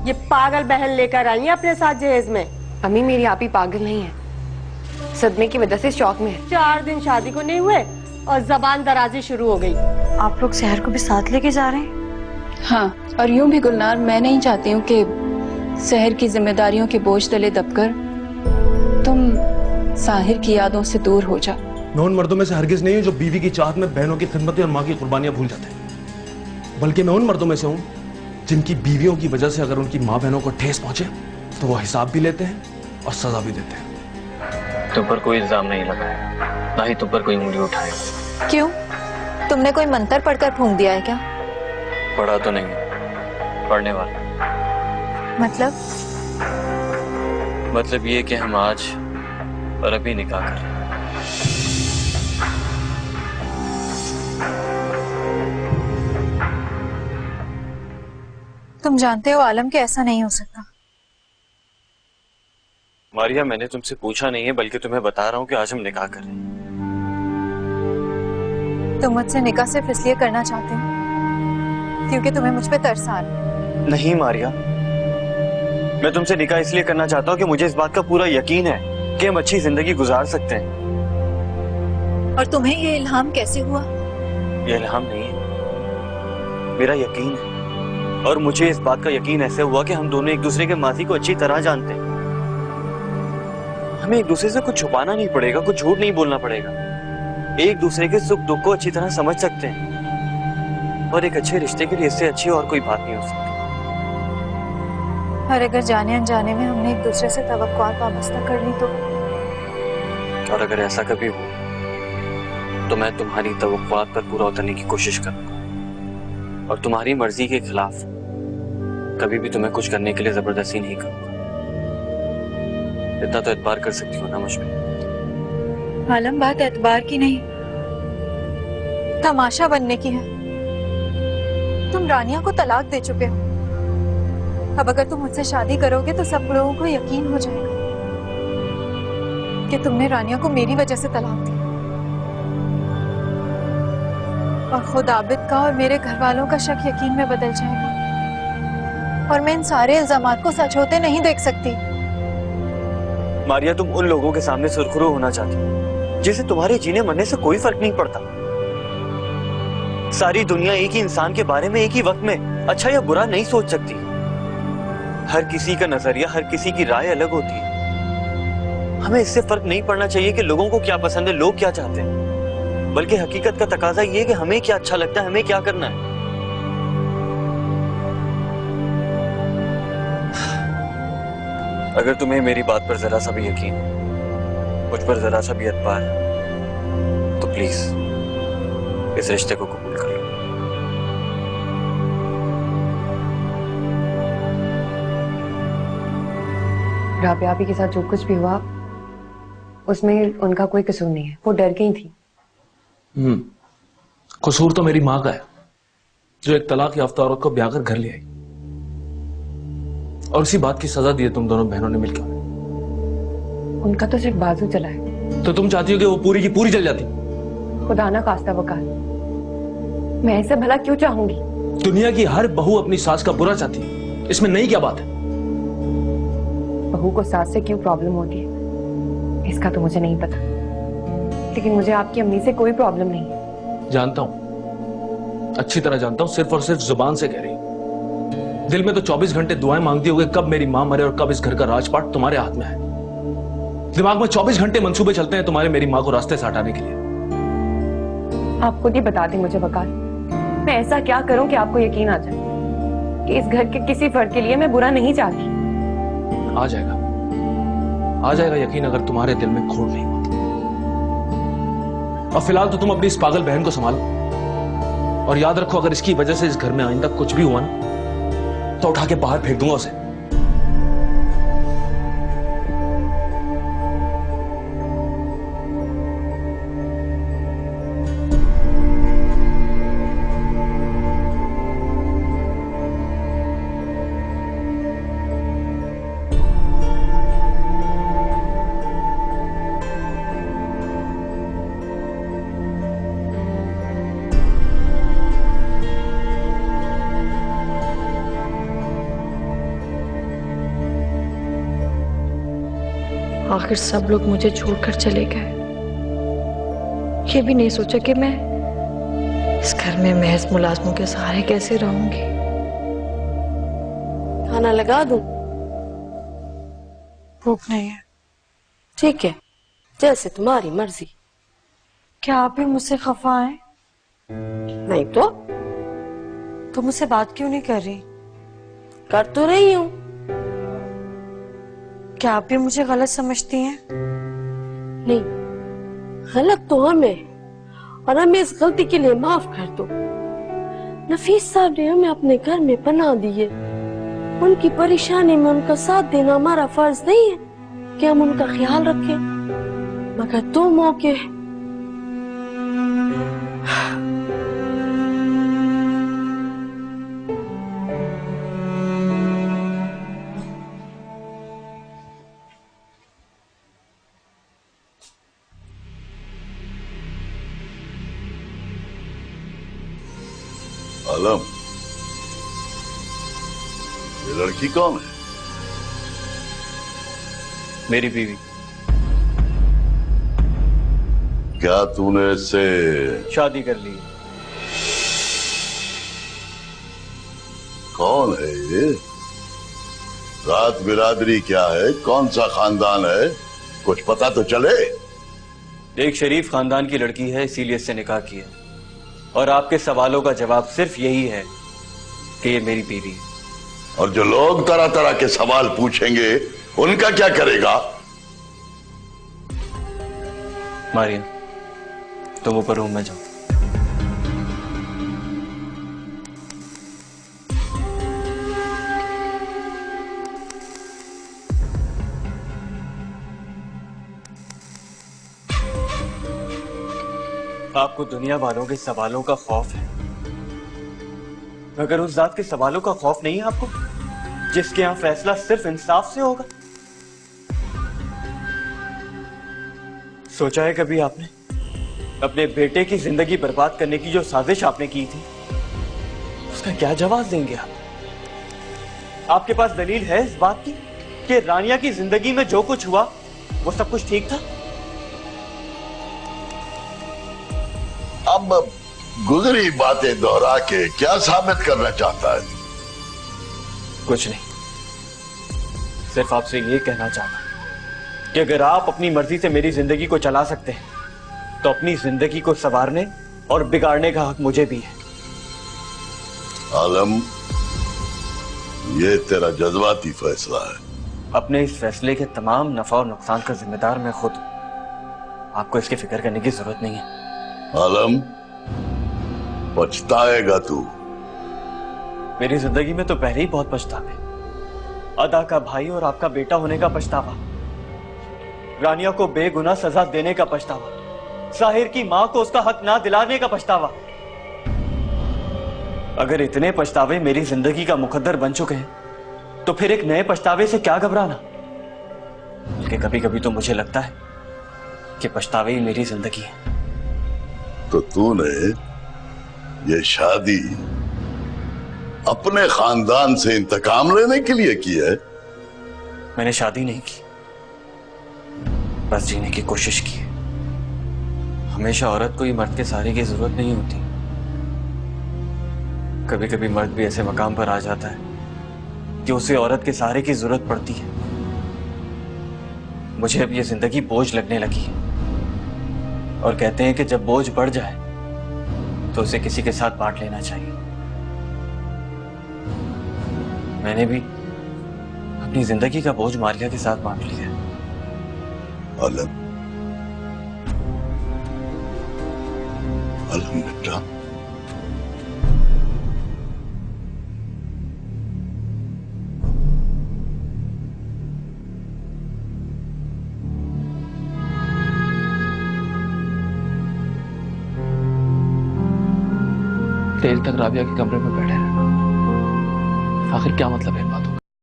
ये पागल बहन लेकर आई है अपने साथ जहेज में। अम्मी मेरी आप ही पागल नहीं है, सदमे की वजह से शौक में है। 4 दिन शादी को नहीं हुए और जबान दराजी शुरू हो गई। आप लोग शहर को भी साथ लेके जा रहे हैं? हाँ, और यूं भी गुलनार, मैं नहीं चाहती हूँ कि शहर की जिम्मेदारियों के बोझ तले दबकर तुम साहिर की यादों से दूर हो जाओ। मैं उन मर्दों में से हरगिज नहीं हूं जो बीवी की चाहत में बहनों की खिदमत और माँ की कुर्बानियां भूल जाते हैं, बल्कि मैं उन मर्दों में से हूं जिनकी बीवियों की वजह से अगर उनकी माँ बहनों को ठेस पहुंचे तो वो हिसाब भी लेते हैं और सजा भी देते हैं। तुम पर कोई इल्जाम नहीं लगा है, ना ही तुम पर कोई उंगली उठाए। क्यों? तुमने कोई मंत्र पढ़कर फूंक दिया है क्या? पढ़ा तो नहीं, पढ़ने वाला। मतलब ये कि हम आज और अभी निकाह करें। तुम जानते हो आलम कि ऐसा नहीं हो सकता। मारिया, मैंने तुमसे पूछा नहीं है, बल्कि तुम्हें बता रहा हूँ कि आज हम निकाह करें। तुम मुझसे निकाह सिर्फ इसलिए करना चाहते हो क्योंकि तुम्हें मुझ पे तरस आ रहा है। नहीं मारिया, मैं तुमसे निकाह इसलिए करना चाहता हूँ कि मुझे इस बात का पूरा यकीन है कि हम अच्छी जिंदगी गुजार सकते हैं। और तुम्हें ये इल्हाम कैसे हुआ? ये इल्हाम नहीं है, मेरा यकीन है। और मुझे इस बात का यकीन ऐसे हुआ कि हम दोनों एक दूसरे के माजी को अच्छी तरह जानते हैं। हमें एक दूसरे से कुछ छुपाना नहीं पड़ेगा, कुछ झूठ नहीं बोलना पड़ेगा। एक दूसरे के सुख दुख को अच्छी तरह समझ सकते हैं। और एक अच्छे रिश्ते के लिए इससे अच्छी और कोई बात नहीं हो सकती। और अगर जाने अनजाने में हमने एक दूसरे से तवक्कुआत वाबस्ता कर ली तो? और अगर ऐसा कभी हो तो मैं तुम्हारी तवक्कुआत पर पूरा उतरने की कोशिश करूंगा और तुम्हारी मर्जी के खिलाफ कभी भी तुम्हें कुछ करने के लिए जबरदस्ती नहीं करूंगा। इतना तो एतबार कर सकती हो ना मुझ पे? आलम, बात एतबार की नहीं, तमाशा बनने की है। तुम रानिया को तलाक दे चुके हो। अब अगर तुम मुझसे शादी करोगे तो सब लोगों को यकीन हो जाएगा कि तुमने रानिया को मेरी वजह से तलाक दी। और खुद आबिद का और मेरे घर वालों का शक यकीन में बदल जाएगा। और मैं इन सारे इल्जामात को सच होते नहीं देख सकती। मारिया, तुम उन लोगों के सामने सुरखरू होना चाहती हो जिसे तुम्हारे जीने मरने से कोई फर्क नहीं पड़ता। सारी दुनिया एक ही इंसान के बारे में एक ही वक्त में अच्छा या बुरा नहीं सोच सकती। हर किसी का नजरिया, हर किसी की राय अलग होती है। हमें इससे फर्क नहीं पड़ना चाहिए कि लोगों को क्या पसंद है, लोग क्या चाहते हैं, बल्कि हकीकत का तकाजा ये है कि हमें क्या अच्छा लगता है, हमें क्या करना है। अगर तुम्हें मेरी बात पर जरा सा भी यकीन, मुझ पर जरा सा भी एतबार, तो प्लीज इस रिश्ते को कबूल कर लो। राबिया भाभी के साथ जो कुछ भी हुआ उसमें उनका कोई कसूर नहीं है, वो डर गई थी। कसूर तो मेरी माँ का है जो एक तलाक याफ्ता औरत को ब्याह कर घर ले आई और उसी बात की सजा दी है तुम दोनों बहनों ने मिलकर। उनका तो सिर्फ बाजू चला है। तो तुम चाहती हो कि वो पूरी की पूरी चल जाती? खुदा ना खास्ता वकाल, मैं ऐसे भला क्यों चाहूंगी? दुनिया की हर बहू अपनी सास का बुरा चाहती है, इसमें नई क्या बात है? बहू को सास से क्यों प्रॉब्लम होती है इसका तो मुझे नहीं पता, लेकिन मुझे आपकी अम्मी से कोई प्रॉब्लम नहीं है। जानता हूं, अच्छी तरह जानता हूं, सिर्फ और सिर्फ जुबान से कह रही। दिल में तो 24 घंटे दुआएं मांगती होगी कब मेरी मां मरे और कब इस घर का राजपाट तुम्हारे हाथ में है। दिमाग में 24 घंटे मंसूबे चलते हैं तुम्हारे मेरी मां को रास्ते से हटाने के लिए। आप खुद ही बता दें मुझे वकाल, मैं ऐसा क्या करूं कि आपको यकीन आ जाए कि इस घर के किसी फर्द के लिए मैं बुरा नहीं चाहती। आ जाएगा यकीन अगर तुम्हारे दिल में खोट नहीं होती। और फिलहाल तो तुम अपनी इस पागल बहन को संभालो और याद रखो अगर इसकी वजह से इस घर में आइंदा कुछ भी हुआ ना तो उठा के बाहर फेंक दूंगा उसे। आखिर सब लोग मुझे छोड़कर चले गए। ये भी नहीं सोचा कि मैं इस घर में महज मुलाजमों के सहारे कैसे रहूंगी। खाना लगा दूं? भूख नहीं है। ठीक है, जैसे तुम्हारी मर्जी। क्या आप भी मुझसे खफा हैं? नहीं तो मुझसे बात क्यों नहीं कर रही? कर तो रही हूं। क्या आप भी मुझे गलत समझती हैं? नहीं, गलत तो हमें, और हमें इस गलती के लिए माफ कर दो। नफीस साहब ने हमें अपने घर में पनाह दी है। उनकी परेशानी में उनका साथ देना हमारा फर्ज नहीं है कि हम उनका ख्याल रखें? मगर दो मौके आलम, ये लड़की कौन है? मेरी बीवी। क्या तूने इससे शादी कर ली? कौन है ये? रात बिरादरी क्या है? कौन सा खानदान है? कुछ पता तो चले। एक शरीफ खानदान की लड़की है, इसीलिए इससे निकाह किया। और आपके सवालों का जवाब सिर्फ यही है कि ये मेरी बीवी है। और जो लोग तरह तरह के सवाल पूछेंगे उनका क्या करेगा? मारिया, तुम ऊपर रूम में जाओ। आपको दुनिया वालों के सवालों का खौफ है, मगर उस जात के सवालों का खौफ नहीं है आपको जिसके यहां फैसला सिर्फ इंसाफ से होगा। सोचा है कभी आपने अपने बेटे की जिंदगी बर्बाद करने की जो साजिश आपने की थी, उसका क्या जवाब देंगे आप? आपके पास दलील है इस बात की कि रानिया की जिंदगी में जो कुछ हुआ वो सब कुछ ठीक था? अब गुजरी बातें दोहरा के क्या साबित करना चाहता है? कुछ नहीं, सिर्फ आपसे ये कहना चाहता कि अगर आप अपनी मर्जी से मेरी जिंदगी को चला सकते हैं तो अपनी जिंदगी को संवारने और बिगाड़ने का हक मुझे भी है। आलम, ये तेरा जज्बाती फैसला है। अपने इस फैसले के तमाम नफा और नुकसान का जिम्मेदार मैं खुद हूं। आपको इसकी फिक्र करने की जरूरत नहीं है। आलम, पछताएगा तू। मेरी जिंदगी में तो पहले ही बहुत पछतावे। अदा का भाई और आपका बेटा होने का पछतावा, रानिया को बेगुनाह सजा देने का पछतावा, साहिर की मां को उसका हक ना दिलाने का पछतावा। अगर इतने पछतावे मेरी जिंदगी का मुकद्दर बन चुके हैं तो फिर एक नए पछतावे से क्या घबराना? बल्कि कभी कभी तो मुझे लगता है कि पछतावे ही मेरी जिंदगी है। तो तूने ये शादी अपने खानदान से इंतकाम लेने के लिए की है? मैंने शादी नहीं की, बस जीने की कोशिश की है। हमेशा औरत को ही मर्द के सहारे की जरूरत नहीं होती। कभी कभी मर्द भी ऐसे मकाम पर आ जाता है कि उसे औरत के सहारे की जरूरत पड़ती है। मुझे अब ये जिंदगी बोझ लगने लगी है और कहते हैं कि जब बोझ बढ़ जाए तो उसे किसी के साथ बांट लेना चाहिए। मैंने भी अपनी जिंदगी का बोझ मारिया के साथ बांट लिया। आलम, आलम बेटा, देर तक राबिया के कमरे में बैठे रहे, आखिर क्या मतलब है बात?